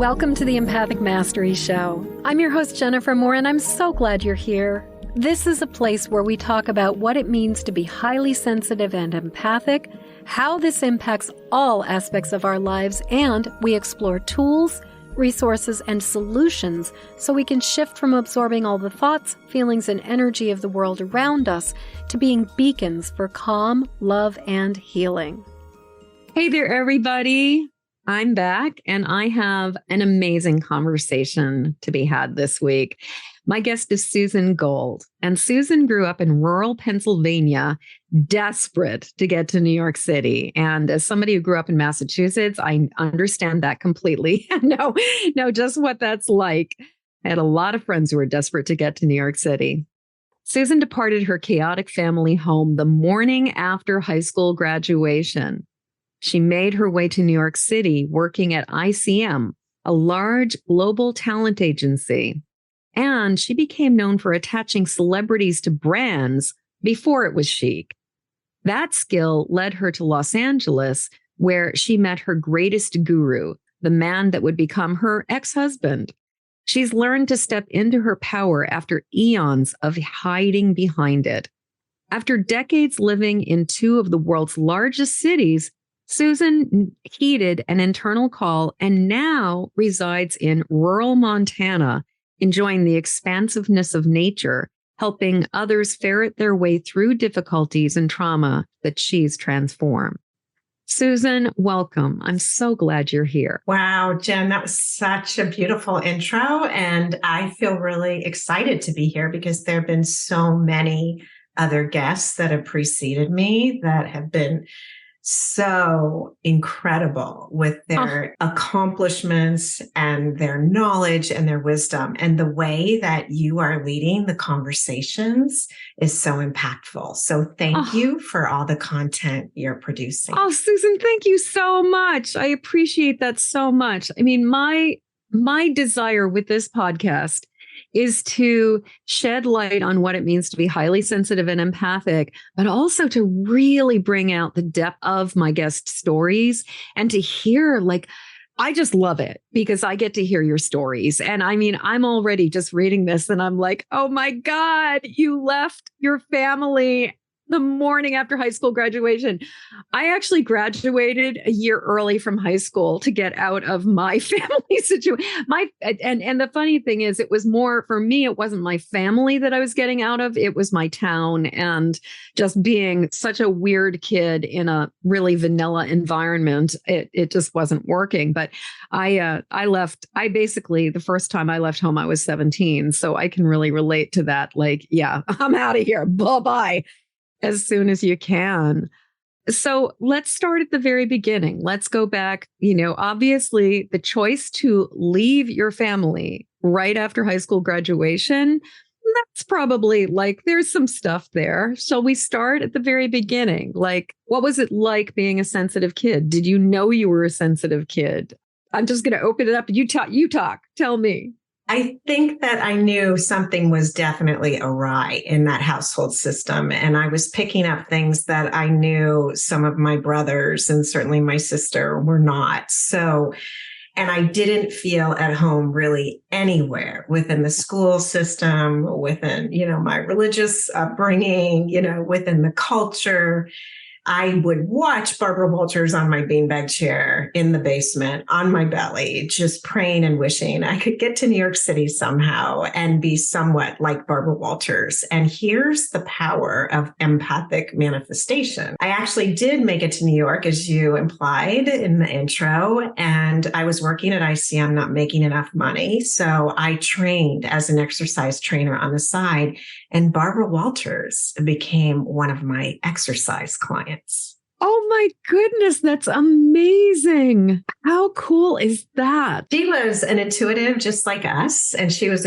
Welcome to the Empathic Mastery Show. I'm your host, Jennifer Moore, and I'm so glad you're here. This is a place where we talk about what it means to be highly sensitive and empathic, how this impacts all aspects of our lives, and we explore tools, resources, and solutions so we can shift from absorbing all the thoughts, feelings, and energy of the world around us to being beacons for calm, love, and healing. Hey there, everybody. I'm back, and I have an amazing conversation to be had this week. My guest is Susan Gold, and Susan grew up in rural Pennsylvania, desperate to get to New York City. And as somebody who grew up in Massachusetts, I understand that completely. know just what that's like. I had a lot of friends who were desperate to get to New York City. Susan departed her chaotic family home the morning after high school graduation. She made her way to New York City working at ICM, a large global talent agency. And she became known for attaching celebrities to brands before it was chic. That skill led her to Los Angeles, where she met her greatest guru, the man that would become her ex-husband. She's learned to step into her power after eons of hiding behind it. After decades living in two of the world's largest cities, Susan heeded an internal call and now resides in rural Montana, enjoying the expansiveness of nature, helping others ferret their way through difficulties and trauma that she's transformed. Susan, welcome. I'm so glad you're here. Wow, Jen, that was such a beautiful intro. And I feel really excited to be here because there have been so many other guests that have preceded me that have been so incredible with their accomplishments and their knowledge and their wisdom. And the way that you are leading the conversations is so impactful. So thank you for all the content you're producing. Oh, Susan, thank you so much. I appreciate that so much. I mean, my desire with this podcast is to shed light on what it means to be highly sensitive and empathic, but also to really bring out the depth of my guest stories and to hear, I just love it because I get to hear your stories. And I mean, I'm already just reading this and I'm like, oh my God, you left your family the morning after high school graduation. I actually graduated a year early from high school to get out of my family situation. And the funny thing is, it was more for me, it wasn't my family that I was getting out of. It was my town and just being such a weird kid in a really vanilla environment. It just wasn't working. But I left. The first time I left home, I was 17. So I can really relate to that. I'm out of here. Bye-bye. As soon as you can. So let's start at the very beginning. Let's go back. Obviously, the choice to leave your family right after high school graduation, that's probably there's some stuff there. Shall we start at the very beginning? What was it like being a sensitive kid? Did you know you were a sensitive kid? I'm just going to open it up. You talk. Tell me. I think that I knew something was definitely awry in that household system. And I was picking up things that I knew some of my brothers and certainly my sister were not. And I didn't feel at home really anywhere within the school system, within, my religious upbringing, within the culture. I would watch Barbara Walters on my beanbag chair in the basement on my belly, just praying and wishing I could get to New York City somehow and be somewhat like Barbara Walters. And here's the power of empathic manifestation. I actually did make it to New York, as you implied in the intro, and I was working at ICM, not making enough money. So I trained as an exercise trainer on the side, and Barbara Walters became one of my exercise clients. Oh my goodness, that's amazing. How cool is that? She was an intuitive just like us, and she was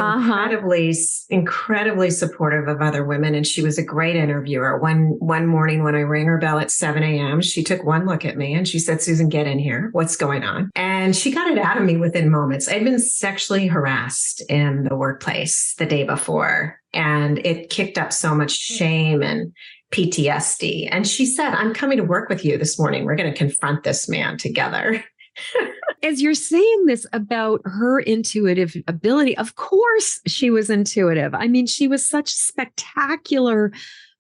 incredibly supportive of other women, and she was a great interviewer. One morning when I rang her bell at 7 a.m., she took one look at me and she said, "Susan, get in here. What's going on?" And she got it out of me within moments. I'd been sexually harassed in the workplace the day before, and it kicked up so much shame and PTSD. And she said, "I'm coming to work with you this morning. We're going to confront this man together." as you're saying this about her intuitive ability, of course she was intuitive. I mean, she was such a spectacular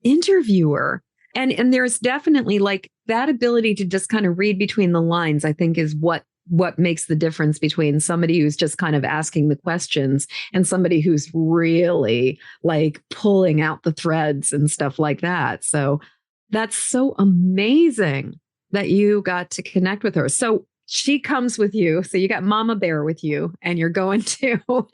interviewer. And there's definitely like that ability to just kind of read between the lines, I think is what makes the difference between somebody who's just kind of asking the questions and somebody who's really like pulling out the threads and stuff like that. So that's so amazing that you got to connect with her. So she comes with you. So you got Mama Bear with you and you're going to work.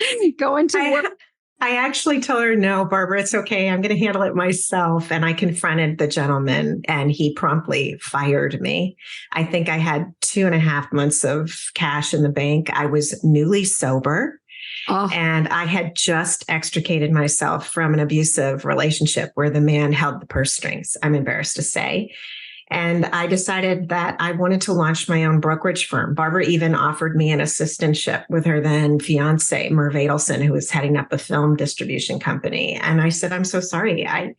I actually told her, no, Barbara, it's okay. I'm going to handle it myself. And I confronted the gentleman and he promptly fired me. I think I had 2.5 months of cash in the bank. I was newly sober. Oh. And I had just extricated myself from an abusive relationship where the man held the purse strings, I'm embarrassed to say. And I decided that I wanted to launch my own brokerage firm. Barbara even offered me an assistantship with her then fiance, Merv Adelson, who was heading up a film distribution company. And I said, I'm so sorry. I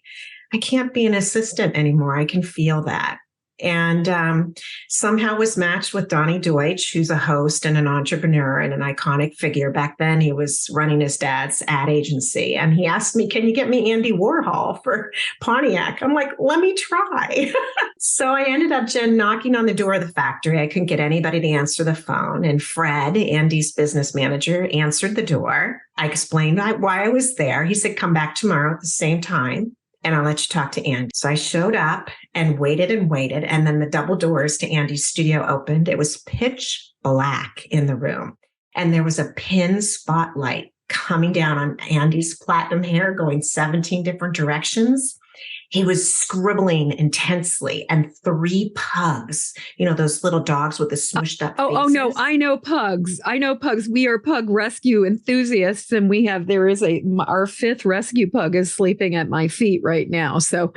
can't be an assistant anymore. I can feel that. And somehow was matched with Donnie Deutsch, who's a host and an entrepreneur and an iconic figure. Back then, he was running his dad's ad agency. And he asked me, can you get me Andy Warhol for Pontiac? I'm like, let me try. So I ended up, Jen, knocking on the door of the factory. I couldn't get anybody to answer the phone. And Fred, Andy's business manager, answered the door. I explained why I was there. He said, come back tomorrow at the same time, and I'll let you talk to Andy. So I showed up and waited. And then the double doors to Andy's studio opened. It was pitch black in the room. And there was a pin spotlight coming down on Andy's platinum hair going 17 different directions. He was scribbling intensely, and 3 pugs, those little dogs with the smushed up faces. Oh, no, I know pugs. We are pug rescue enthusiasts, and our 5th rescue pug is sleeping at my feet right now. So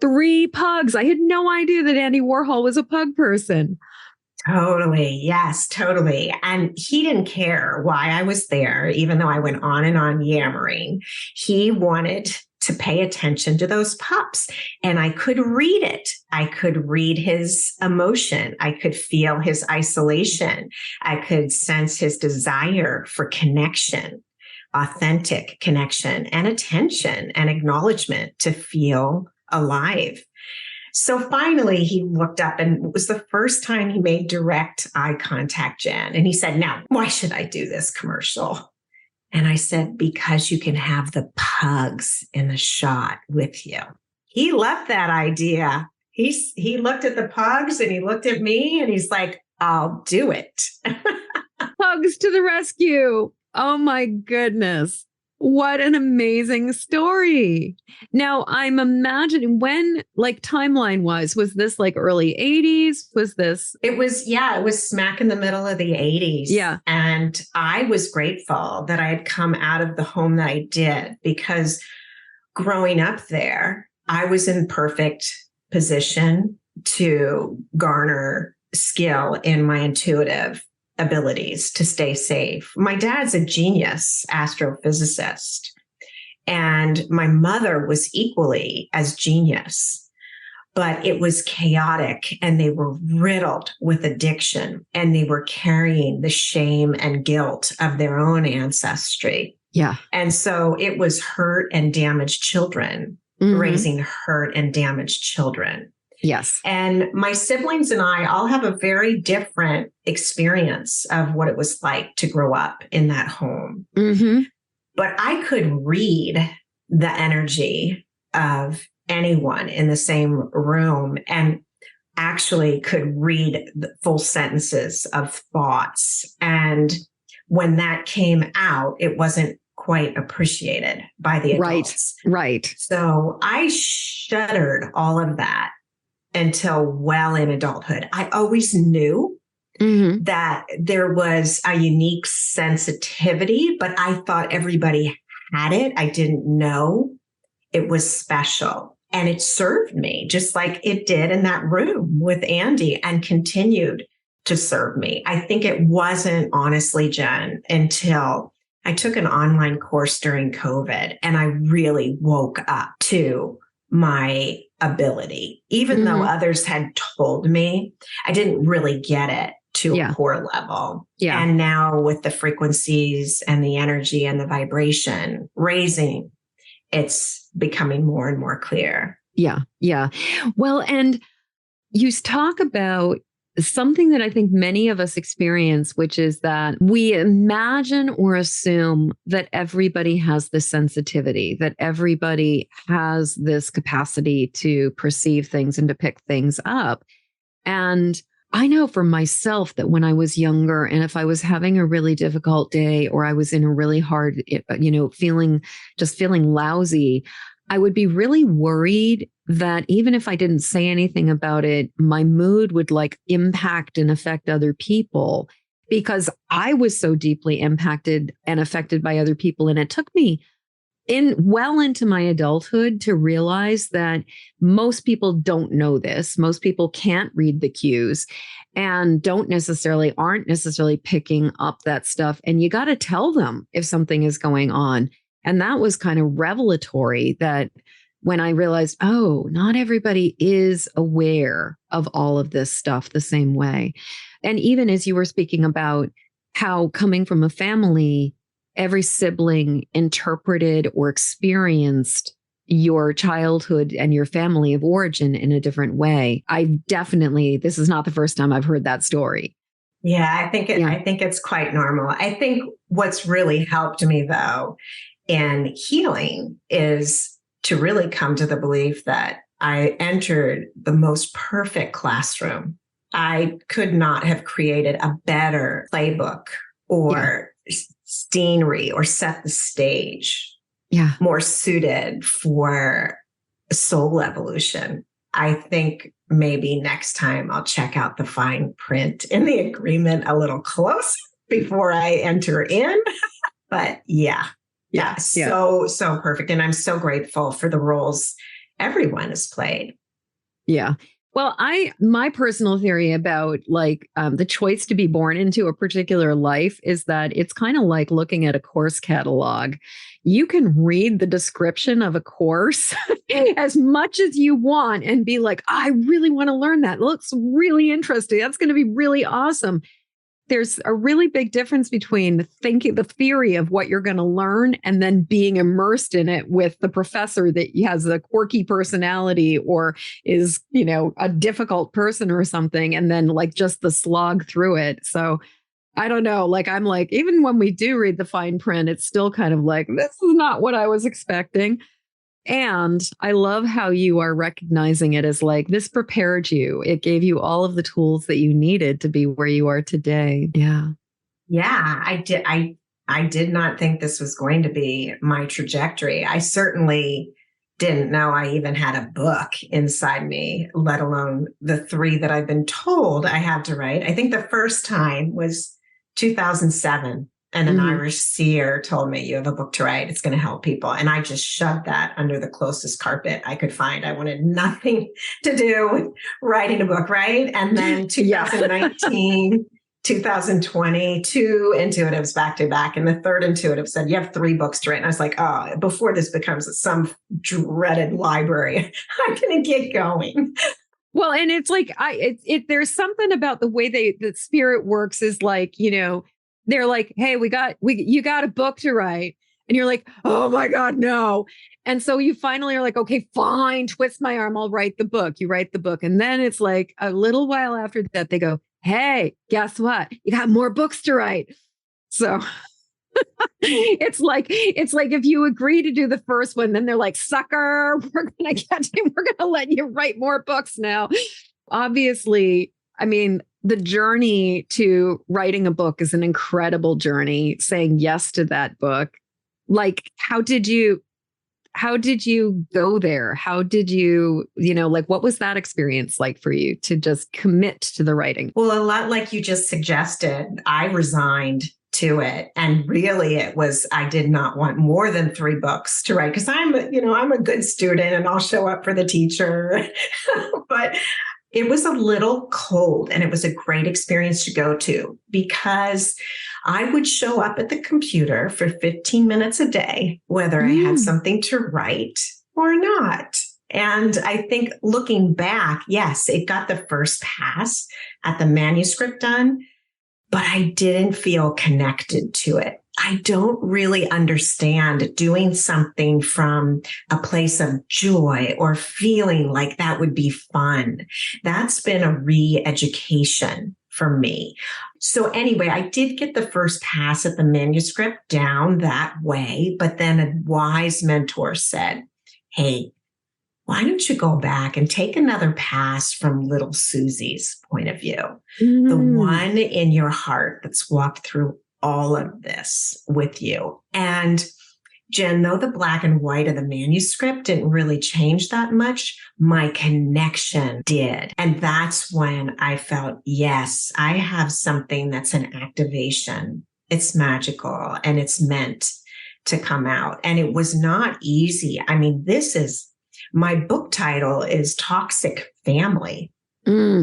3 pugs. I had no idea that Andy Warhol was a pug person. Totally. Yes, totally. And he didn't care why I was there, even though I went on and on yammering. He wanted to pay attention to those pups. And I could read it. I could read his emotion. I could feel his isolation. I could sense his desire for connection, authentic connection and attention and acknowledgement to feel alive. So finally, he looked up, and it was the first time he made direct eye contact, Jen. And he said, now, why should I do this commercial? And I said, because you can have the pugs in the shot with you. He loved that idea. He looked at the pugs and he looked at me and he's like, I'll do it. Pugs to the rescue. Oh my goodness. What an amazing story. Now, I'm imagining when, like, timeline was this like early 80s? Was this? It was smack in the middle of the 80s. Yeah. And I was grateful that I had come out of the home that I did, because growing up there, I was in perfect position to garner skill in my intuitive abilities to stay safe. My dad's a genius astrophysicist, and my mother was equally as genius, but it was chaotic, and they were riddled with addiction, and they were carrying the shame and guilt of their own ancestry. Yeah. And so it was hurt and damaged children, raising hurt and damaged children. Yes. And my siblings and I all have a very different experience of what it was like to grow up in that home. Mm-hmm. But I could read the energy of anyone in the same room, and actually could read the full sentences of thoughts. And when that came out, it wasn't quite appreciated by the adults. Right. So I shuddered all of that until well in adulthood. I always knew that there was a unique sensitivity, but I thought everybody had it. I didn't know it was special. And it served me just like it did in that room with Andy, and continued to serve me. I think it wasn't, honestly, Jen, until I took an online course during COVID and I really woke up to my ability. Even though others had told me, I didn't really get it to Yeah. a core level. Yeah. And now with the frequencies and the energy and the vibration raising, it's becoming more and more clear. Yeah. Yeah. Well, and you talk about something that I think many of us experience, which is that we imagine or assume that everybody has this sensitivity, that everybody has this capacity to perceive things and to pick things up. And I know for myself that when I was younger, and if I was having a really difficult day or I was in a really hard, feeling lousy, I would be really worried that even if I didn't say anything about it, my mood would like impact and affect other people because I was so deeply impacted and affected by other people. And it took me into my adulthood to realize that most people don't know this. Most people can't read the cues and aren't necessarily picking up that stuff. And you got to tell them if something is going on. And that was kind of revelatory that when I realized, oh, not everybody is aware of all of this stuff the same way. And even as you were speaking about how coming from a family, every sibling interpreted or experienced your childhood and your family of origin in a different way. This is not the first time I've heard that story. Yeah, I think it's quite normal. I think what's really helped me though in healing is to really come to the belief that I entered the most perfect classroom. I could not have created a better playbook or scenery or set the stage more suited for soul evolution. I think maybe next time I'll check out the fine print in the agreement a little close before I enter in. But so perfect. And I'm so grateful for the roles everyone has played. Yeah. Well, my personal theory about the choice to be born into a particular life is that it's kind of like looking at a course catalog. You can read the description of a course as much as you want and be like, I really want to learn that. It looks really interesting. That's going to be really awesome. There's a really big difference between the theory of what you're going to learn and then being immersed in it with the professor that has a quirky personality or is, a difficult person or something. And then just the slog through it. So I don't know, I'm even when we do read the fine print, it's still kind of this is not what I was expecting. And I love how you are recognizing it as this prepared you. It gave you all of the tools that you needed to be where you are today. Yeah. Yeah, I did. I did not think this was going to be my trajectory. I certainly didn't know I even had a book inside me, let alone the 3 that I've been told I had to write. I think the first time was 2007. And an Irish seer told me, you have a book to write. It's going to help people. And I just shoved that under the closest carpet I could find. I wanted nothing to do with writing a book, right? And then 2019, 2020, 2 intuitives back to back. And the third intuitive said, you have 3 books to write. And I was like, oh, before this becomes some dreaded library, I'm going to get going. Well, and it's there's something about the way the spirit works is they're like, hey, you got a book to write. And you're like, oh my God, no. And so you finally are like, okay, fine, twist my arm. I'll write the book. You write the book. And then it's a little while after that, they go, hey, guess what? You got more books to write. So it's like if you agree to do the first one, then they're like, sucker, we're going to let you write more books now. Obviously, the journey to writing a book is an incredible journey, saying yes to that book. How did you go there? How did you, what was that experience like for you to just commit to the writing? Well, a lot like you just suggested, I resigned to it. And really it was, I did not want more than 3 books to write because I'm a good student and I'll show up for the teacher. But it was a little cold and it was a great experience to go to because I would show up at the computer for 15 minutes a day, whether I had something to write or not. And I think looking back, yes, it got the first pass at the manuscript done, but I didn't feel connected to it. I don't really understand doing something from a place of joy or feeling like that would be fun. That's been a re-education for me. So anyway, I did get the first pass at the manuscript down that way, but then a wise mentor said, hey, why don't you go back and take another pass from little Susie's point of view, the one in your heart that's walked through all of this with you. And Jen, though the black and white of the manuscript didn't really change that much, my connection did. And that's when I felt, yes, I have something that's an activation. It's magical and it's meant to come out. And it was not easy. I mean, my book title is Toxic Family,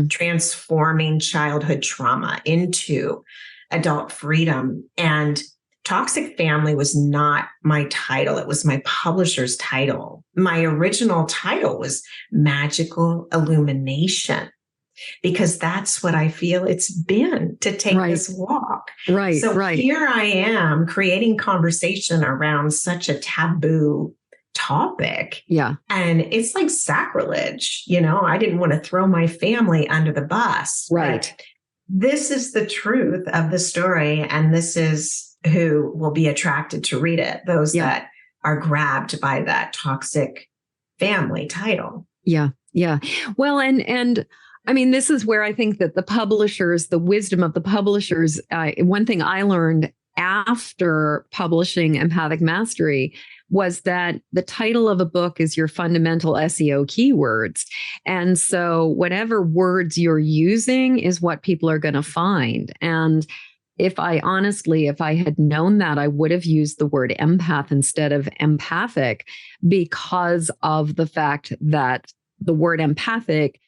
Transforming Childhood Trauma into Adult Freedom. And Toxic Family was not my title. It was my publisher's title. My original title was Magical Illumination, because that's what I feel it's been to take this walk. Here I am creating conversation around such a taboo topic. Yeah. And it's like sacrilege. I didn't want to throw my family under the bus. Right. But this is the truth of the story. And this is who will be attracted to read it. Those that are grabbed by that Toxic Family title. Yeah. Yeah. Well, and I mean, this is where I think that the wisdom of the publishers, one thing I learned after publishing Empathic Mastery was that the title of a book is your fundamental SEO keywords. And so whatever words you're using is what people are going to find. And if I had known that, I would have used the word empath instead of empathic, because of the fact that the word empathic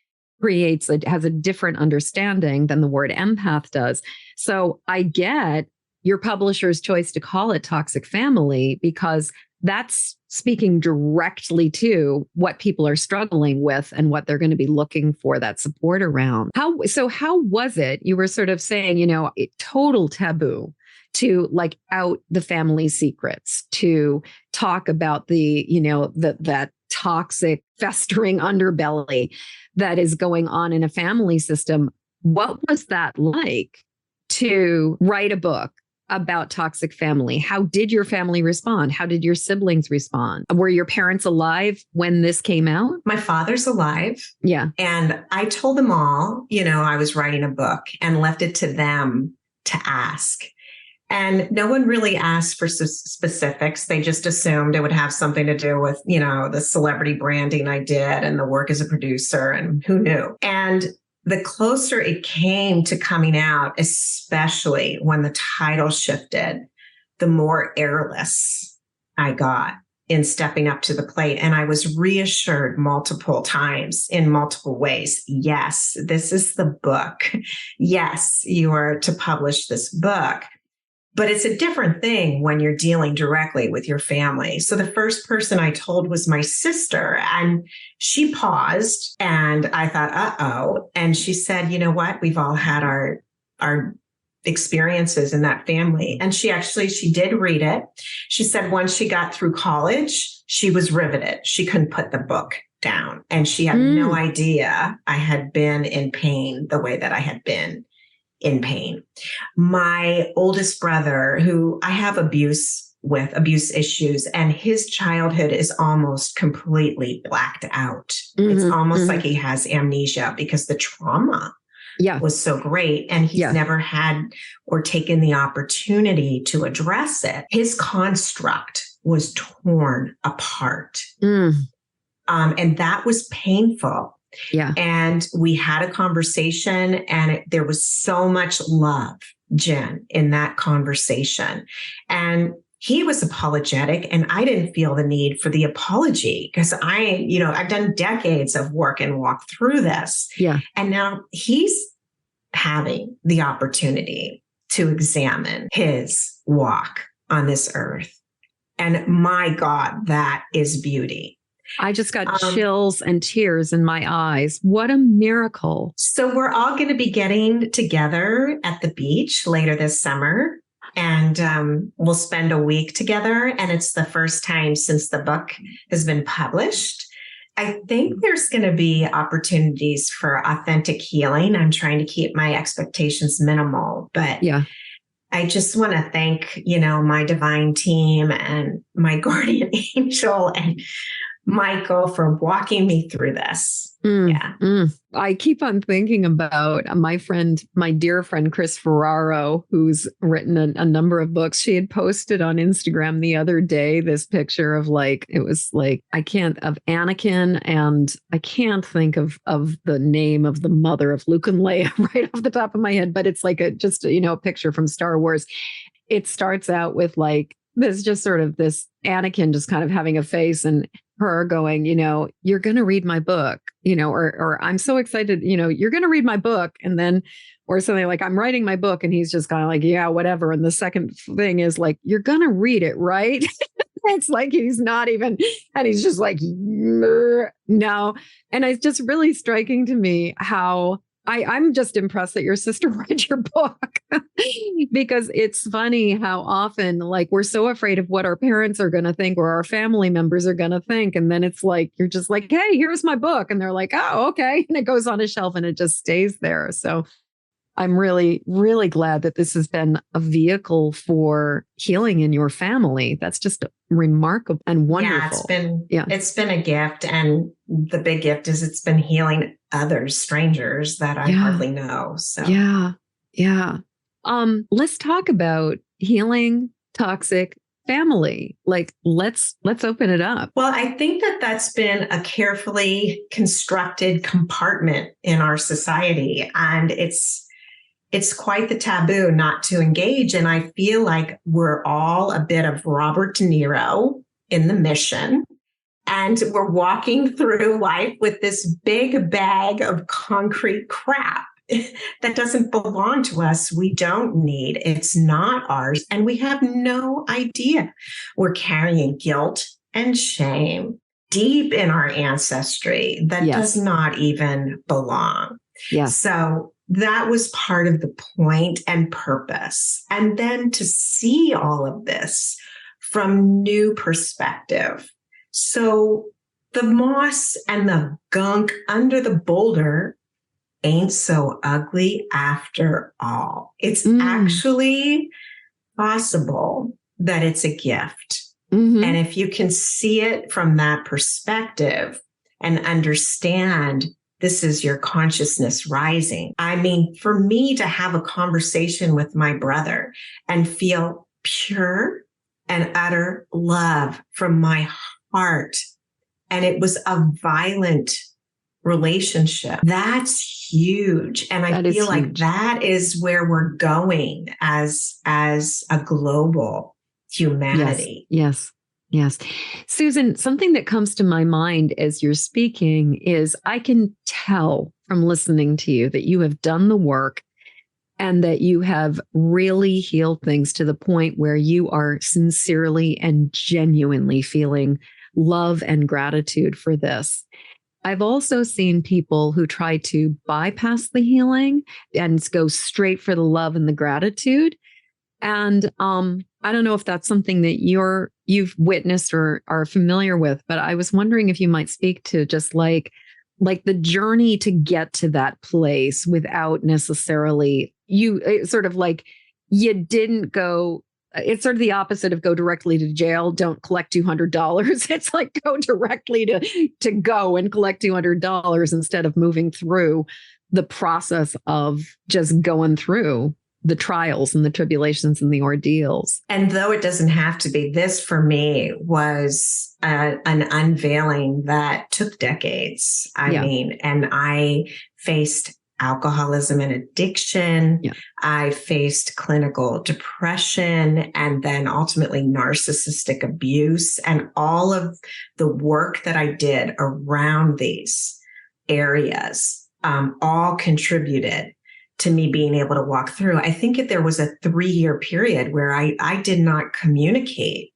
has a different understanding than the word empath does. So I get your publisher's choice to call it Toxic Family, because that's speaking directly to what people are struggling with and what they're going to be looking for that support around. How was it? You were sort of saying, total taboo to out the family secrets, to talk about that toxic festering underbelly that is going on in a family system. What was that like to write a book about toxic family? How did your family respond? How did your siblings respond? Were your parents alive when this came out? My father's alive. Yeah. And I told them all, I was writing a book, and left it to them to ask. And no one really asked for specifics. They just assumed it would have something to do with, the celebrity branding I did and the work as a producer, and who knew. And the closer it came to coming out, especially when the title shifted, the more airless I got in stepping up to the plate. And I was reassured multiple times in multiple ways. Yes, this is the book. Yes, you are to publish this book. But it's a different thing when you're dealing directly with your family. So the first person I told was my sister, and she paused, and I thought, uh-oh. And she said, you know what? We've all had our experiences in that family. And she did read it. She said once she got through college, she was riveted. She couldn't put the book down. And she had no idea I had been in pain the way that I had been in pain. My oldest brother, who I have abuse issues, and his childhood is almost completely blacked out. It's almost like he has amnesia because the trauma was so great, and he's never had or taken the opportunity to address it. His construct was torn apart. And that was painful. Yeah. And we had a conversation, and there was so much love, Jen, in that conversation. And he was apologetic, and I didn't feel the need for the apology, because I've done decades of work and walked through this. Yeah. And now he's having the opportunity to examine his walk on this earth. And my God, that is beauty. I just got chills and tears in my eyes. What a miracle. So we're all going to be getting together at the beach later this summer, and we'll spend a week together. And it's the first time since the book has been published. I think there's going to be opportunities for authentic healing. I'm trying to keep my expectations minimal, but yeah. I just want to thank, my divine team and my guardian angel and Michael for walking me through this. I keep on thinking about my dear friend, Chris Ferraro, who's written a number of books. She had posted on Instagram the other day this picture of of Anakin, and I can't think of the name of the mother of Luke and Leia right off the top of my head, but it's like a picture from Star Wars. It starts out with this Anakin just kind of having a face and her going, you're going to read my book, or I'm so excited, you're going to read my book. And then, or something like, I'm writing my book. And he's just kind of like, yeah, whatever. And the second thing is like, you're going to read it, right? It's like, he's not even, and he's just like, no. And it's just really striking to me how I'm just impressed that your sister read your book because it's funny how often we're so afraid of what our parents are going to think or our family members are going to think. And then it's like, you're just like, hey, here's my book. And they're like, oh, okay. And it goes on a shelf and it just stays there. So I'm really, really glad that this has been a vehicle for healing in your family. That's just remarkable and wonderful. It's been a gift. And the big gift is it's been healing others, strangers that I hardly know. So yeah. Let's talk about healing toxic family. Let's open it up. Well, I think that's been a carefully constructed compartment in our society, and it's quite the taboo not to engage. And I feel like we're all a bit of Robert De Niro in The Mission. And we're walking through life with this big bag of concrete crap that doesn't belong to us. We don't need. It's not ours. And we have no idea. We're carrying guilt and shame deep in our ancestry that does not even belong. So that was part of the point and purpose. And then to see all of this from new perspective. So the moss and the gunk under the boulder ain't so ugly after all. It's actually possible that it's a gift. Mm-hmm. And if you can see it from that perspective and understand this is your consciousness rising. I mean, for me to have a conversation with my brother and feel pure and utter love from my heart, and it was a violent relationship, that's huge. And I feel like that is where we're going as a global humanity. Yes. Susan, something that comes to my mind as you're speaking is I can tell from listening to you that you have done the work and that you have really healed things to the point where you are sincerely and genuinely feeling love and gratitude for this. I've also seen people who try to bypass the healing and go straight for the love and the gratitude. And I don't know if that's something that you've witnessed or are familiar with, but I was wondering if you might speak to just like the journey to get to that place without necessarily you didn't go. It's sort of the opposite of go directly to jail. Don't collect $200. It's like go directly to go and collect $200 instead of moving through the process of just going through the trials and the tribulations and the ordeals. And though it doesn't have to be, this for me was an unveiling that took decades. I mean, and I faced alcoholism and addiction. Yeah. I faced clinical depression and then ultimately narcissistic abuse, and all of the work that I did around these areas all contributed to me being able to walk through. I think there was a 3-year period where I did not communicate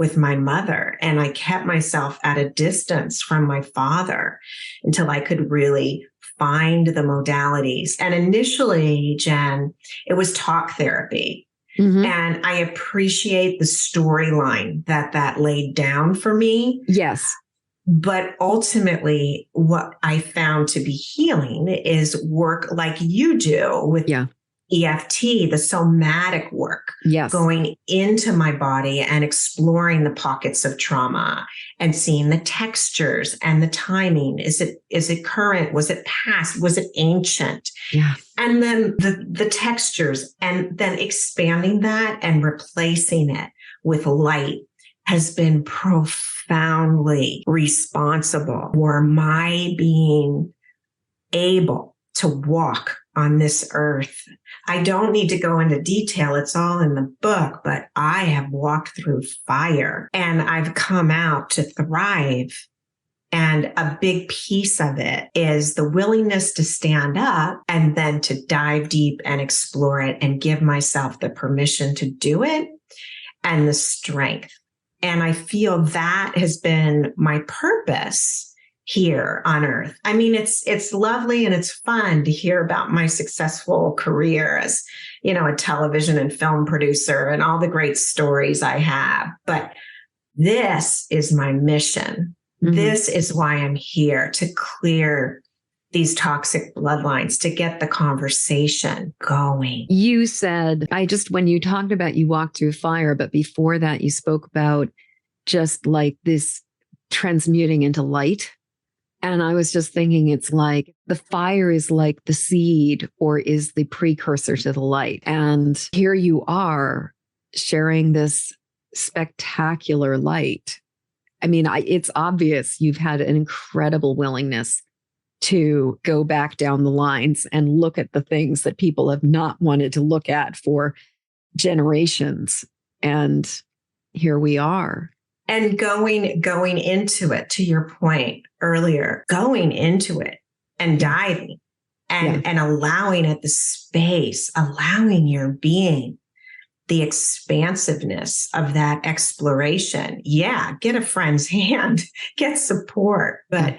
with my mother. And I kept myself at a distance from my father until I could really find the modalities. And initially, Jen, it was talk therapy. Mm-hmm. And I appreciate the storyline that laid down for me. Yes. But ultimately, what I found to be healing is work like you do with EFT, the somatic work, going into my body and exploring the pockets of trauma and seeing the textures and the timing. Is it current? Was it past? Was it ancient? Yeah. And then the textures, and then expanding that and replacing it with light has been profoundly responsible for my being able to walk on this earth. I don't need to go into detail. It's all in the book, but I have walked through fire and I've come out to thrive. And a big piece of it is the willingness to stand up and then to dive deep and explore it and give myself the permission to do it and the strength. And I feel that has been my purpose here on earth. I mean, it's lovely and it's fun to hear about my successful career as, a television and film producer and all the great stories I have. But this is my mission. Mm-hmm. This is why I'm here, to clear these toxic bloodlines, to get the conversation going. You said, when you talked about you walked through fire, but before that you spoke about just like this transmuting into light. And I was just thinking, it's like the fire is like the seed or is the precursor to the light. And here you are sharing this spectacular light. I mean, it's obvious you've had an incredible willingness to go back down the lines and look at the things that people have not wanted to look at for generations. And here we are. And going into it, to your point earlier, going into it and diving and allowing it the space, allowing your being the expansiveness of that exploration. Yeah, get a friend's hand, get support. But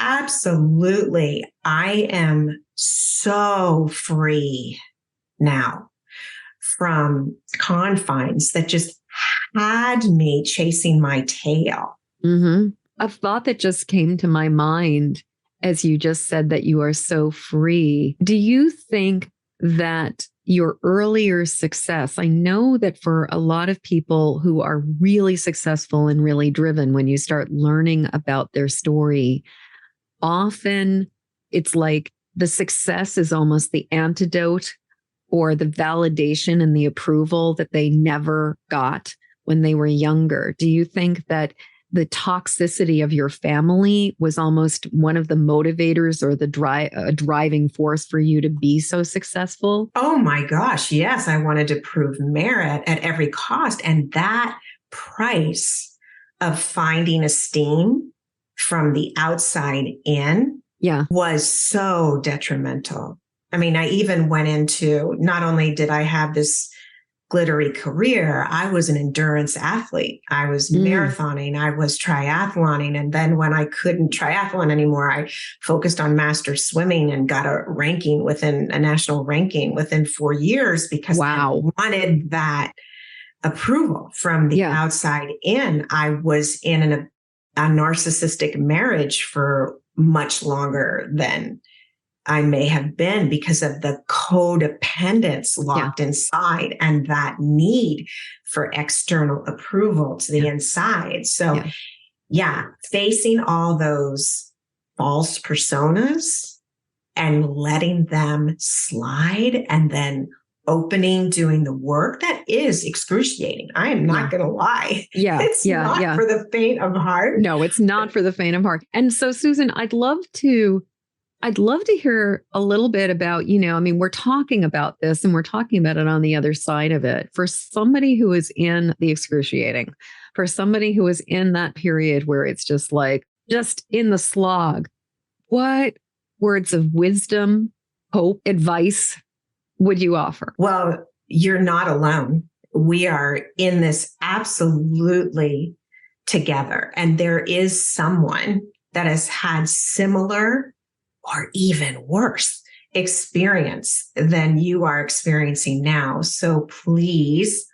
absolutely, I am so free now from confines that just had me chasing my tail. Mm-hmm. A thought that just came to my mind as you just said that you are so free. Do you think that your earlier success, I know that for a lot of people who are really successful and really driven, when you start learning about their story, often it's like the success is almost the antidote or the validation and the approval that they never got when they were younger. Do you think that the toxicity of your family was almost one of the motivators or the driving force for you to be so successful? Oh my gosh, yes. I wanted to prove merit at every cost. And that price of finding esteem from the outside in was so detrimental. I mean, I even went into, not only did I have this glittery career, I was an endurance athlete. I was marathoning, I was triathloning. And then when I couldn't triathlon anymore, I focused on master swimming and got a national ranking within 4 years because I wanted that approval from the outside in. I was in a narcissistic marriage for much longer than I may have been because of the codependence locked inside and that need for external approval to the inside. So facing all those false personas and letting them slide and then opening, doing the work, that is excruciating. I am not going to lie. It's not for the faint of heart. No, it's not for the faint of heart. And so, Susan, I'd love to hear a little bit about, we're talking about this and we're talking about it on the other side of it. For somebody who is in the excruciating, for somebody who is in that period where it's just in the slog, what words of wisdom, hope, advice would you offer? Well, you're not alone. we are in this absolutely together. And there is someone that has had similar or even worse experience than you are experiencing now. So please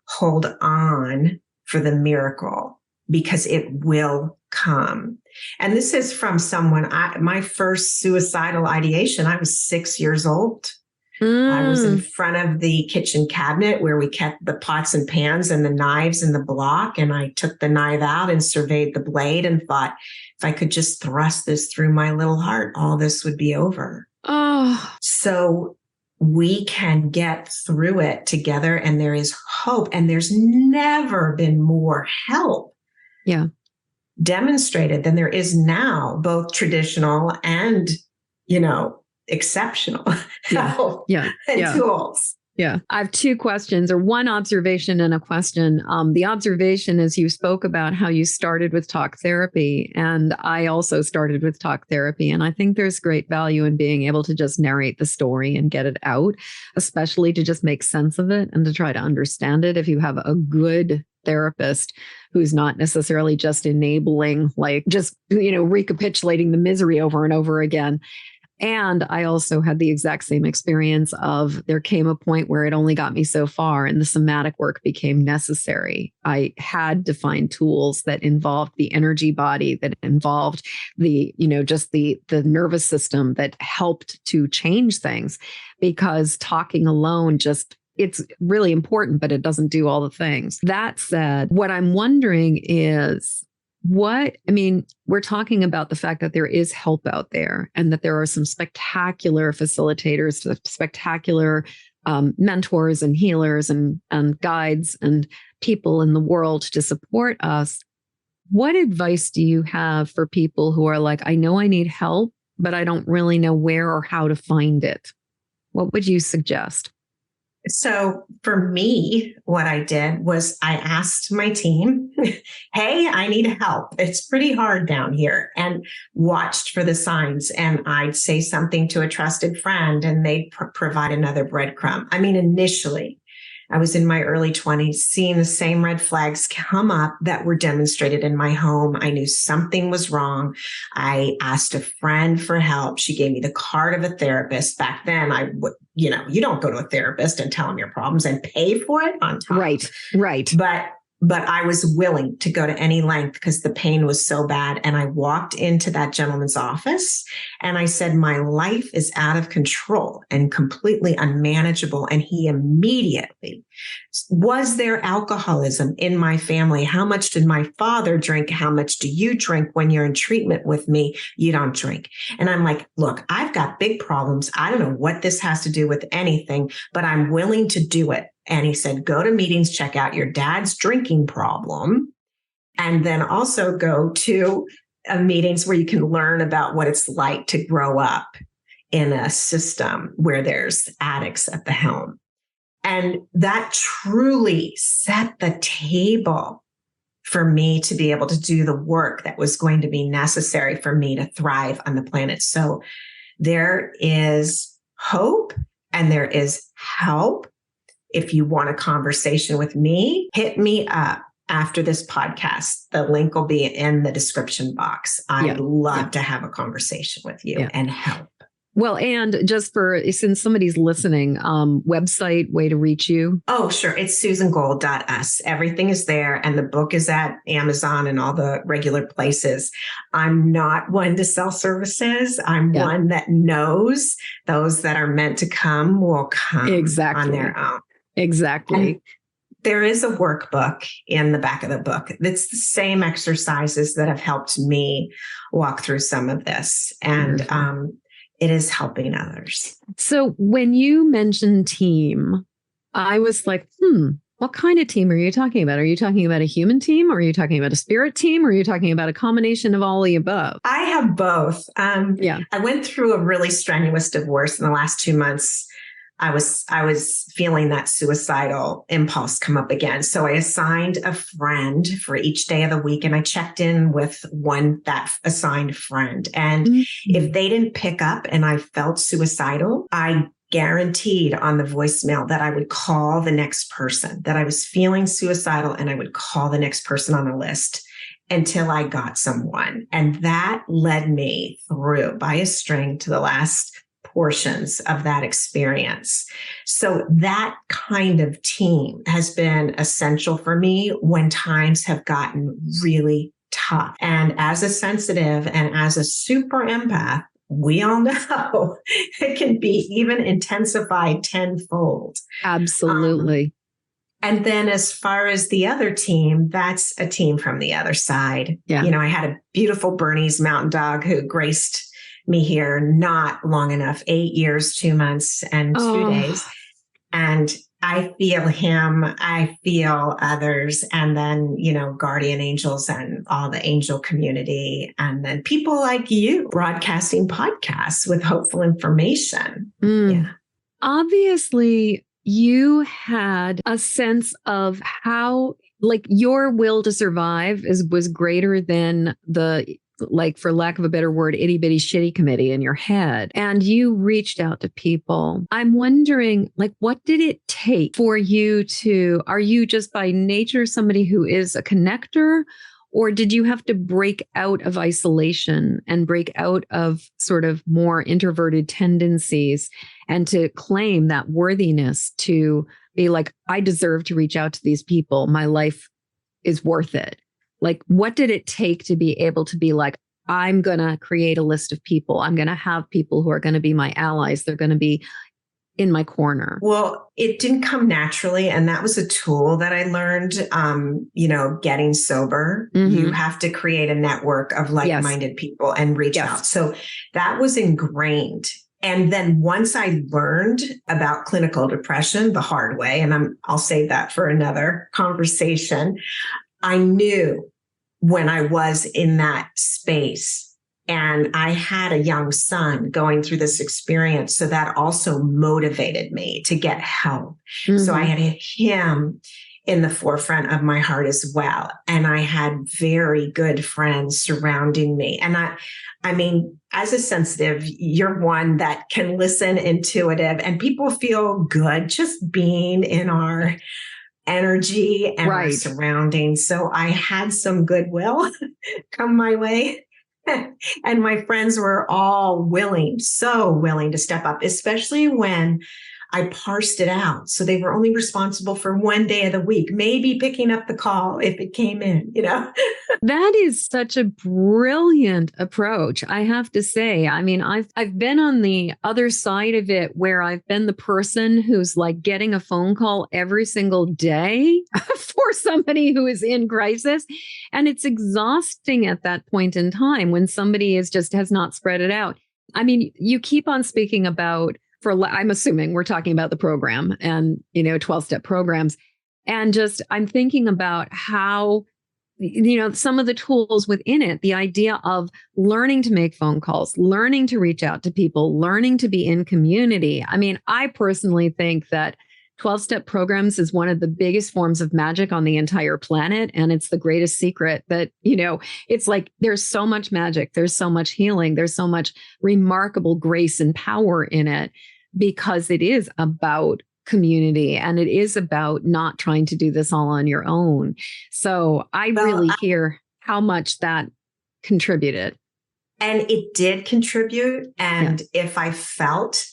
hold on for the miracle, because it will come. And this is from someone, my first suicidal ideation, I was 6 years old. I was in front of the kitchen cabinet where we kept the pots and pans and the knives in the block. And I took the knife out and surveyed the blade and thought, if I could just thrust this through my little heart, all this would be over. Oh, So we can get through it together, and there is hope. And there's never been more help demonstrated than there is now, both traditional and, exceptional help and tools. Yeah. I have two questions, or one observation and a question. The observation is you spoke about how you started with talk therapy, and I also started with talk therapy. And I think there's great value in being able to just narrate the story and get it out, especially to just make sense of it and to try to understand it. If you have a good therapist who's not necessarily just enabling, like just, recapitulating the misery over and over again. And I also had the exact same experience of there came a point where it only got me so far and the somatic work became necessary. I had to find tools that involved the energy body, that involved the, just the nervous system, that helped to change things, because talking alone it's really important, but it doesn't do all the things. That said, what I'm wondering is, we're talking about the fact that there is help out there, and that there are some spectacular facilitators, spectacular mentors and healers and guides and people in the world to support us. What advice do you have for people who are like, I know I need help, but I don't really know where or how to find it? What would you suggest? So for me, what I did was I asked my team, hey, I need help. It's pretty hard down here, and watched for the signs. And I'd say something to a trusted friend and they'd provide another breadcrumb. Initially, I was in my early 20s, seeing the same red flags come up that were demonstrated in my home. I knew something was wrong. I asked a friend for help. She gave me the card of a therapist. Back then, I would, you don't go to a therapist and tell them your problems and pay for it on top. Right. But I was willing to go to any length because the pain was so bad. And I walked into that gentleman's office and I said, my life is out of control and completely unmanageable. And he immediately, was there alcoholism in my family? How much did my father drink? How much do you drink when you're in treatment with me? You don't drink. And I'm like, look, I've got big problems. I don't know what this has to do with anything, but I'm willing to do it. And he said, go to meetings, check out your dad's drinking problem, and then also go to meetings where you can learn about what it's like to grow up in a system where there's addicts at the helm. And that truly set the table for me to be able to do the work that was going to be necessary for me to thrive on the planet. So there is hope and there is help. If you want a conversation with me, hit me up after this podcast. The link will be in the description box. I'd love to have a conversation with you and help. Well, and just since somebody's listening, website, way to reach you. Oh, sure. It's susangold.us. Everything is there. And the book is at Amazon and all the regular places. I'm not one to sell services. I'm one that knows those that are meant to come will come on their own. Exactly. And there is a workbook in the back of the book. It's the same exercises that have helped me walk through some of this. And it is helping others. So when you mentioned team, I was like, what kind of team are you talking about? Are you talking about a human team? Or are you talking about a spirit team? Or are you talking about a combination of all the above? I have both. I went through a really strenuous divorce in the last 2 months. I was feeling that suicidal impulse come up again. So I assigned a friend for each day of the week, and I checked in with that assigned friend. And if they didn't pick up and I felt suicidal, I guaranteed on the voicemail that I would call the next person, that I was feeling suicidal and I would call the next person on the list until I got someone. And that led me through by a string to the last portions of that experience. So that kind of team has been essential for me when times have gotten really tough. And as a sensitive and as a super empath, we all know it can be even intensified tenfold. Absolutely. And then as far as the other team, that's a team from the other side. Yeah. You know, I had a beautiful Bernese mountain dog who graced me here not long enough, 8 years, 2 months, and 2 days. And I feel him, I feel others, and then, you know, guardian angels and all the angel community, and then people like you broadcasting podcasts with hopeful information. Yeah. Obviously, you had a sense of how, like, your will to survive was greater than the, like, for lack of a better word, itty bitty shitty committee in your head. And you reached out to people. I'm wondering, like, what did it take for you to, are you just by nature somebody who is a connector? Or did you have to break out of isolation and break out of sort of more introverted tendencies and to claim that worthiness to be like, I deserve to reach out to these people. My life is worth it. Like, what did it take to be able to be like, I'm going to create a list of people. I'm going to have people who are going to be my allies. They're going to be in my corner. Well, it didn't come naturally. And that was a tool that I learned, you know, getting sober. You have to create a network of like-minded people and reach out. So that was ingrained. And then once I learned about clinical depression the hard way, and I'll save that for another conversation, I knew when I was in that space and I had a young son going through this experience. So that also motivated me to get help. So I had him in the forefront of my heart as well. And I had very good friends surrounding me. And I mean, as a sensitive, you're one that can listen, intuitive, and people feel good just being in our energy and our surroundings. So I had some goodwill come my way. And my friends were all willing, so willing to step up, especially when I parsed it out. So they were only responsible for one day of the week, maybe picking up the call if it came in, you know? That is such a brilliant approach, I have to say. I mean, I've been on the other side of it where I've been the person who's like getting a phone call every single day for somebody who is in crisis. And it's exhausting at that point in time when somebody has not spread it out. I mean, you keep on speaking about, I'm assuming we're talking about the program and, you know, 12-step programs. And just, I'm thinking about how, you know, some of the tools within it, the idea of learning to make phone calls, learning to reach out to people, learning to be in community. I mean, I personally think that 12-step programs is one of the biggest forms of magic on the entire planet. And it's the greatest secret that, you know, it's like there's so much magic, there's so much healing, there's so much remarkable grace and power in it because it is about community and it is about not trying to do this all on your own. So I really hear how much that contributed. And it did contribute. And if I felt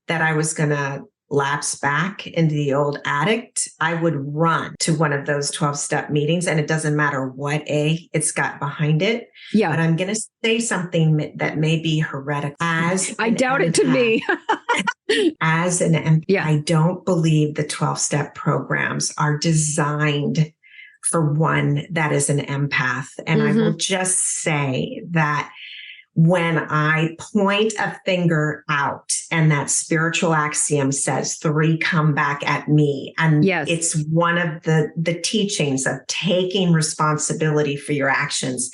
that I was going to lapse back into the old addict, I would run to one of those 12-step meetings. And it doesn't matter what it's got behind it. Yeah. But I'm going to say something that may be heretical. I doubt it to me. As an empath, I don't believe the 12-step programs are designed for one that is an empath. And I will just say that when I point a finger out and that spiritual axiom says 3 come back at me. And it's one of the teachings of taking responsibility for your actions.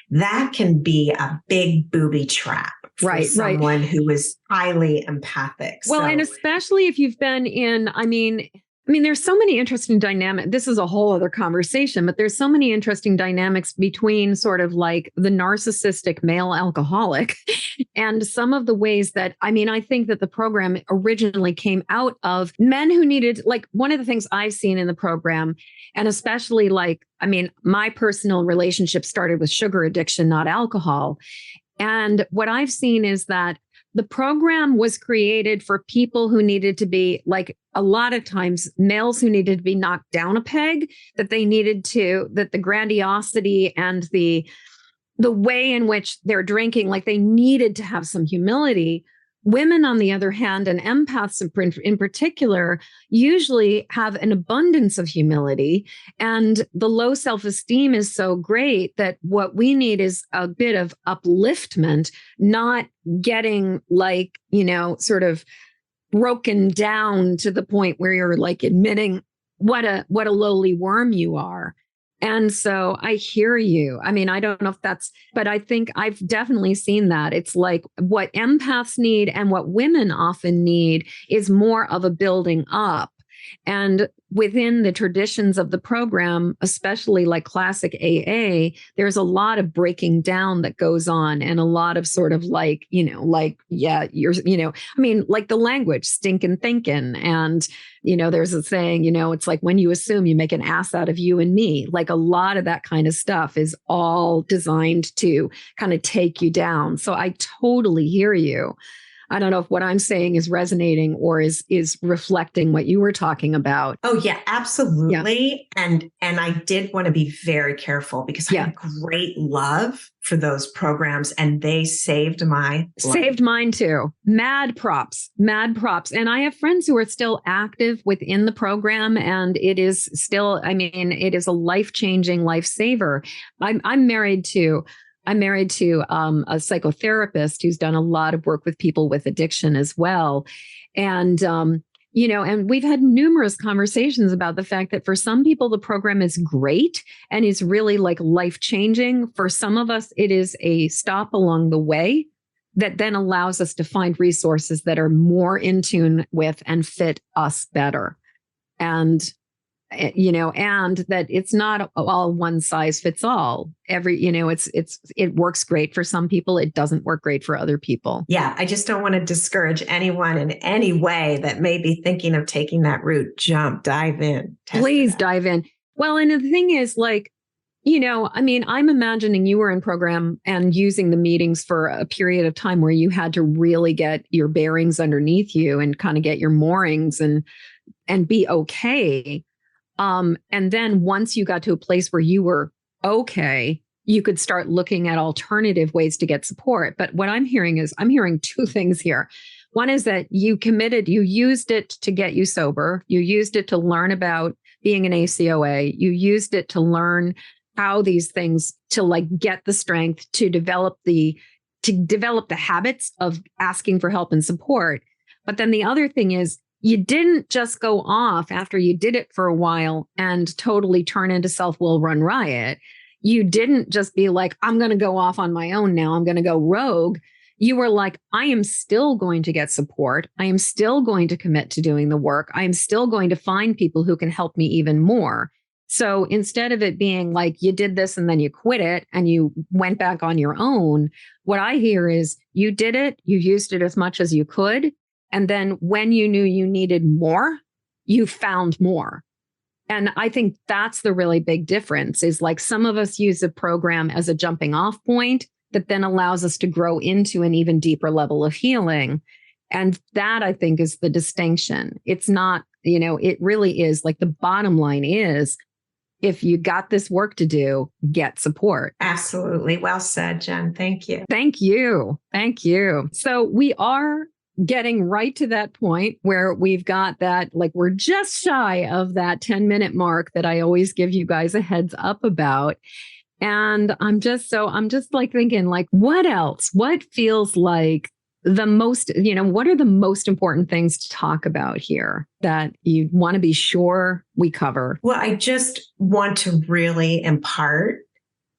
That can be a big booby trap for someone who is highly empathic. Well, and especially if you've been in, I mean, I mean, there's so many interesting dynamics. This is a whole other conversation, but there's so many interesting dynamics between sort of like the narcissistic male alcoholic and some of the ways that, I mean, I think that the program originally came out of men who needed, like, one of the things I've seen in the program, and especially like, I mean, my personal relationship started with sugar addiction, not alcohol. And what I've seen is that the program was created for people who needed to be, like, a lot of times males who needed to be knocked down a peg, that the grandiosity and the way in which they're drinking, like, they needed to have some humility. Women, on the other hand, and empaths in particular, usually have an abundance of humility. And the low self-esteem is so great that what we need is a bit of upliftment, not getting, like, sort of broken down to the point where you're like admitting what a lowly worm you are. And so I hear you. I mean, I don't know if but I think I've definitely seen that. It's like what empaths need and what women often need is more of a building up. And within the traditions of the program, especially like classic AA, there's a lot of breaking down that goes on, and a lot of sort of like, I mean, like the language, stinking thinking. And, there's a saying, it's like when you assume, you make an ass out of you and me. Like, a lot of that kind of stuff is all designed to kind of take you down. So I totally hear you. I don't know if what I'm saying is resonating or is reflecting what you were talking about. Oh, yeah, absolutely. Yeah. And I did want to be very careful because I have great love for those programs, and they saved my life. Saved mine too. Mad props. And I have friends who are still active within the program, and it is still, I mean, it is a life-changing lifesaver. I'm married to a psychotherapist who's done a lot of work with people with addiction as well. And, and we've had numerous conversations about the fact that for some people, the program is great and is really like life-changing. For some of us, it is a stop along the way that then allows us to find resources that are more in tune with and fit us better. And and that it's not all one size fits all. It works great for some people. It doesn't work great for other people. Yeah. I just don't want to discourage anyone in any way that may be thinking of taking that route. Dive in. Please dive in. Well, and the thing is, like, I mean, I'm imagining you were in program and using the meetings for a period of time where you had to really get your bearings underneath you and kind of get your moorings and be okay. And then once you got to a place where you were okay, you could start looking at alternative ways to get support. But what I'm hearing two things here. One is that you used it to get you sober. You used it to learn about being an ACOA. You used it to learn how these things, to like get the strength to develop the habits of asking for help and support. But then the other thing is, you didn't just go off after you did it for a while and totally turn into self-will run riot. You didn't just be like, I'm going to go off on my own now. I'm going to go rogue. You were like, I am still going to get support. I am still going to commit to doing the work. I am still going to find people who can help me even more. So instead of it being like you did this and then you quit it and you went back on your own, what I hear is you did it, you used it as much as you could. And then when you knew you needed more, you found more. And I think that's the really big difference, is like some of us use a program as a jumping off point that then allows us to grow into an even deeper level of healing. And that, I think, is the distinction. It's not, it really is like the bottom line is, if you got this work to do, get support. Absolutely. Well said, Jen. Thank you. Thank you. Thank you. So we are getting right to that point where we've got that, like, we're just shy of that 10-minute mark that I always give you guys a heads up about. And I'm just like thinking, like, what else? What feels like the most, what are the most important things to talk about here that you want to be sure we cover? Well, I just want to really impart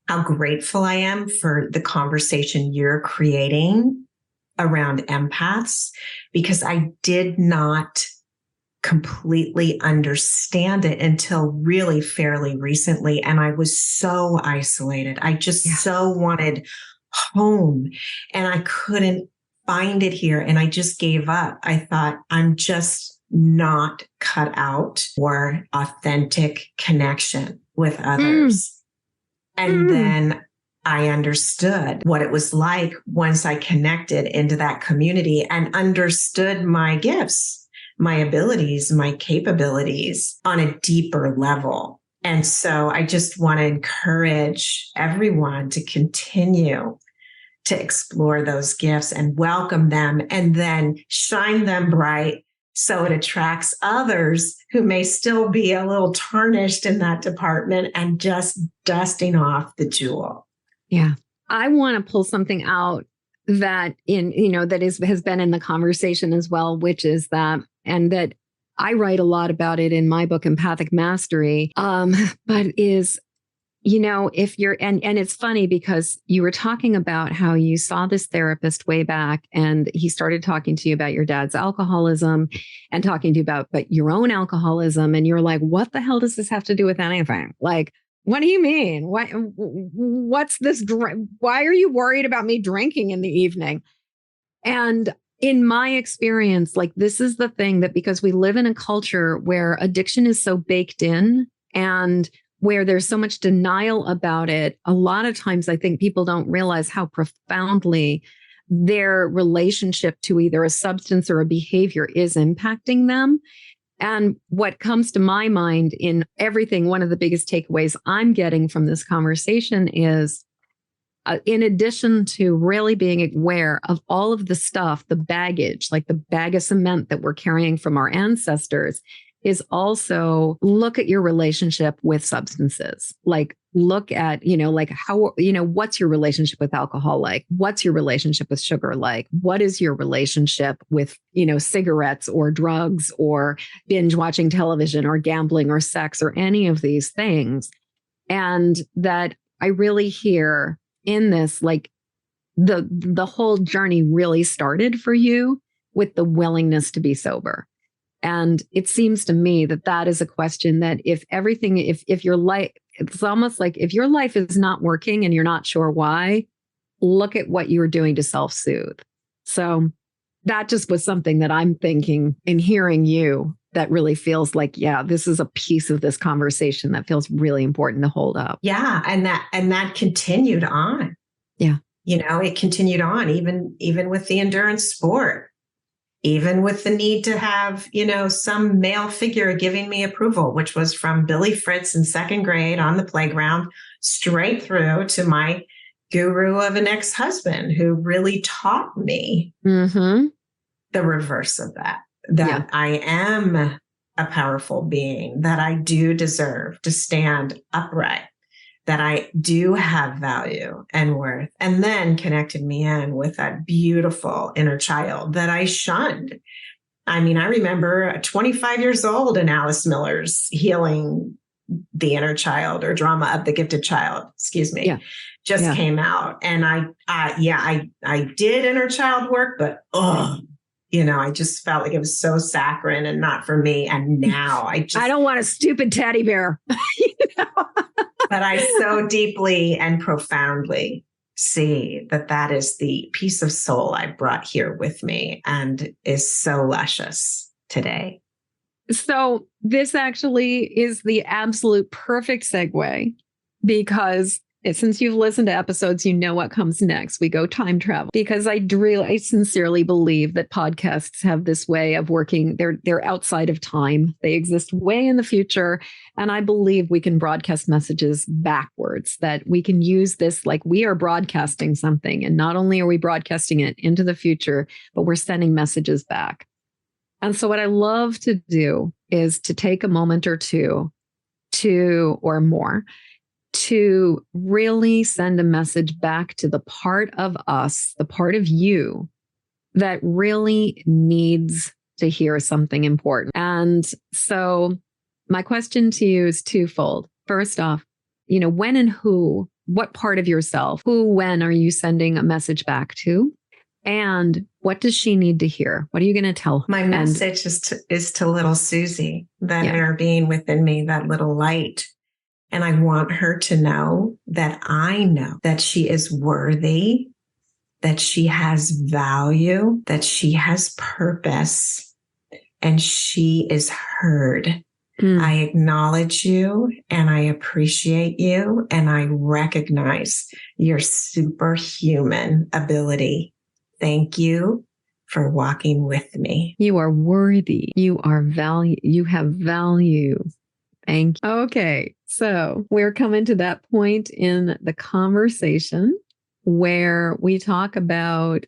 how grateful I am for the conversation you're creating around empaths, because I did not completely understand it until really fairly recently. And I was so isolated. I just so wanted home and I couldn't find it here. And I just gave up. I thought, I'm just not cut out for authentic connection with others. And then I understood what it was like once I connected into that community and understood my gifts, my abilities, my capabilities on a deeper level. And so I just want to encourage everyone to continue to explore those gifts and welcome them and then shine them bright so it attracts others who may still be a little tarnished in that department and just dusting off the jewel. Yeah. I want to pull something out that has been in the conversation as well, which is that, and that I write a lot about it in my book, Empathic Mastery, but is, if you're, and it's funny because you were talking about how you saw this therapist way back and he started talking to you about your dad's alcoholism and talking to you about your own alcoholism. And you're like, what the hell does this have to do with anything? Like, what do you mean? What's this? Why are you worried about me drinking in the evening? And in my experience, like this is the thing that because we live in a culture where addiction is so baked in and where there's so much denial about it, a lot of times I think people don't realize how profoundly their relationship to either a substance or a behavior is impacting them. And what comes to my mind in everything, one of the biggest takeaways I'm getting from this conversation is, in addition to really being aware of all of the stuff, the baggage, like the bag of cement that we're carrying from our ancestors, is also look at your relationship with substances. Like look at, what's your relationship with alcohol like? What's your relationship with sugar like? What is your relationship with, cigarettes or drugs or binge watching television or gambling or sex or any of these things? And that I really hear in this, like the whole journey really started for you with the willingness to be sober. And it seems to me that that is a question that if your life, it's almost like if your life is not working and you're not sure why, look at what you're doing to self-soothe. So that just was something that I'm thinking in hearing you that really feels like, yeah, this is a piece of this conversation that feels really important to hold up. Yeah. And that continued on. Yeah. It continued on even with the endurance sport. Even with the need to have, some male figure giving me approval, which was from Billy Fritz in second grade on the playground, straight through to my guru of an ex-husband who really taught me the reverse of that I am a powerful being, that I do deserve to stand upright, that I do have value and worth, and then connected me in with that beautiful inner child that I shunned. I mean, I remember 25 years old and Alice Miller's Healing the Inner Child or Drama of the Gifted Child, came out. And I did inner child work, but I just felt like it was so saccharine and not for me. And now I don't want a stupid teddy bear. But I so deeply and profoundly see that is the piece of soul I brought here with me and is so luscious today. So this actually is the absolute perfect segue because since you've listened to episodes, you know what comes next. We go time travel because I sincerely believe that podcasts have this way of working. They're outside of time. They exist way in the future. And I believe we can broadcast messages backwards, that we can use this like we are broadcasting something. And not only are we broadcasting it into the future, but we're sending messages back. And so what I love to do is to take a moment or two or more to really send a message back to the part of us, the part of you that really needs to hear something important. And so my question to you is twofold. First off, when and what part of yourself, when are you sending a message back to? And What does she need to hear? What are you going to tell her? My message is to little Susie, that inner being within me, that little light. And I want her to know that I know that she is worthy, that she has value, that she has purpose, and she is heard. I acknowledge you and I appreciate you and I recognize your superhuman ability. Thank you for walking with me. You are worthy. You are value. You have value. Thank you. Okay. So we're coming to that point in the conversation where we talk about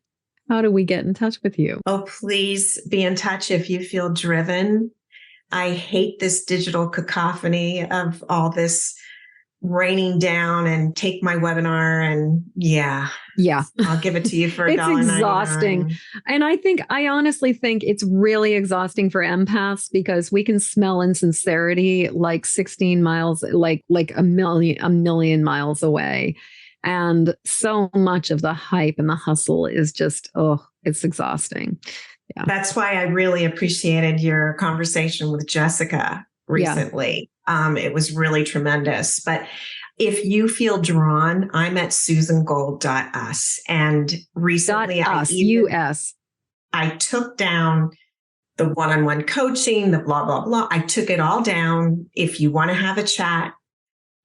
how do we get in touch with you? Oh, please be in touch if you feel driven. I hate this digital cacophony of all this raining down and take my webinar and I'll give it to you for $1.99. It's exhausting. And I honestly think it's really exhausting for empaths because we can smell insincerity like 16 miles, like a million miles away. And so much of the hype and the hustle is just, it's exhausting. Yeah. That's why I really appreciated your conversation with Jessica recently. Yeah. It was really tremendous. But if you feel drawn, I'm at susangold.us. And recently I took down the one-on-one coaching, the blah, blah, blah. I took it all down. If you want to have a chat,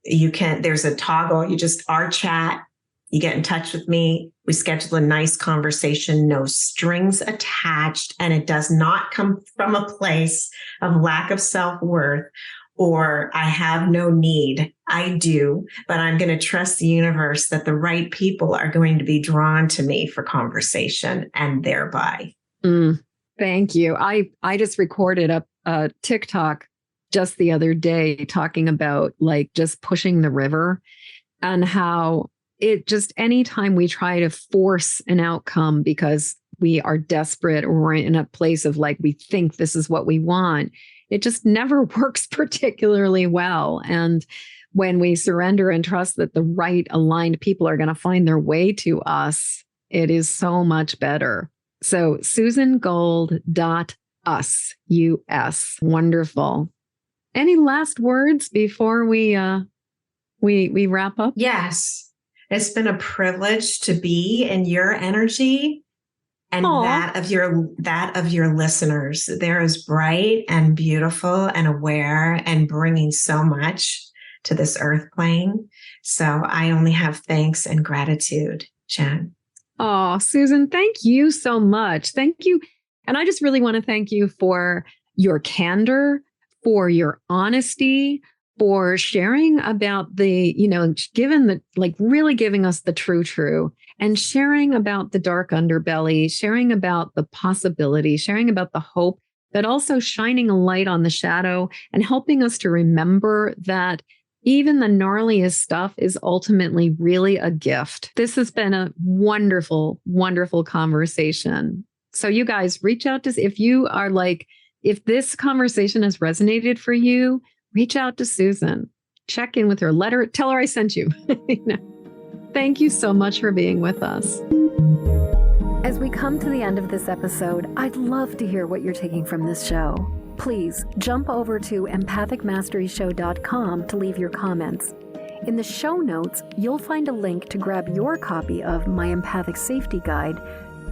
you can, there's a toggle. You just our chat. You get in touch with me. We schedule a nice conversation, no strings attached, and it does not come from a place of lack of self-worth or I have no need. I do, but I'm going to trust the universe that the right people are going to be drawn to me for conversation and thereby. Thank you. I just recorded a TikTok just the other day talking about like just pushing the river and how it just anytime we try to force an outcome because we are desperate or we're in a place of like, we think this is what we want, it just never works particularly well. And when we surrender and trust that the right aligned people are going to find their way to us, it is so much better. So susangold.us, US. Wonderful. Any last words before we wrap up? Yes. It's been a privilege to be in your energy and that of your listeners. They're as bright and beautiful and aware and bringing so much to this earth plane. So I only have thanks and gratitude, Jen. Oh, Susan, thank you so much. Thank you. And I just really want to thank you for your candor, for your honesty, for sharing about the, really giving us the true, and sharing about the dark underbelly, sharing about the possibility, sharing about the hope, but also shining a light on the shadow and helping us to remember that even the gnarliest stuff is ultimately really a gift. This has been a wonderful, wonderful conversation. So you guys reach out to, if this conversation has resonated for you, reach out to Susan, check in with her, tell her I sent you. Thank you so much for being with us. As we come to the end of this episode, I'd love to hear what you're taking from this show. Please jump over to empathicmasteryshow.com to leave your comments. In the show notes, you'll find a link to grab your copy of my Empathic Safety Guide,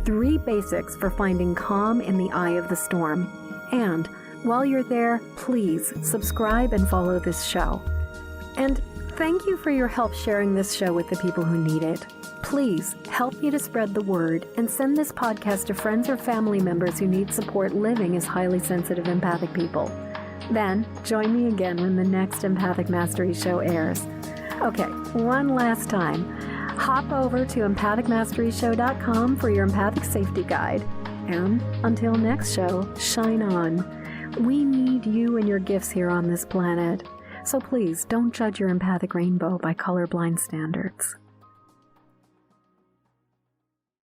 3 Basics for Finding Calm in the Eye of the Storm. And while you're there, please subscribe and follow this show. And thank you for your help sharing this show with the people who need it. Please help me to spread the word and send this podcast to friends or family members who need support living as highly sensitive empathic people. Then join me again when the next Empathic Mastery Show airs. Okay, one last time. Hop over to empathicmasteryshow.com for your Empathic Safety Guide. And until next show, shine on. We need you and your gifts here on this planet. So please don't judge your empathic rainbow by colorblind standards.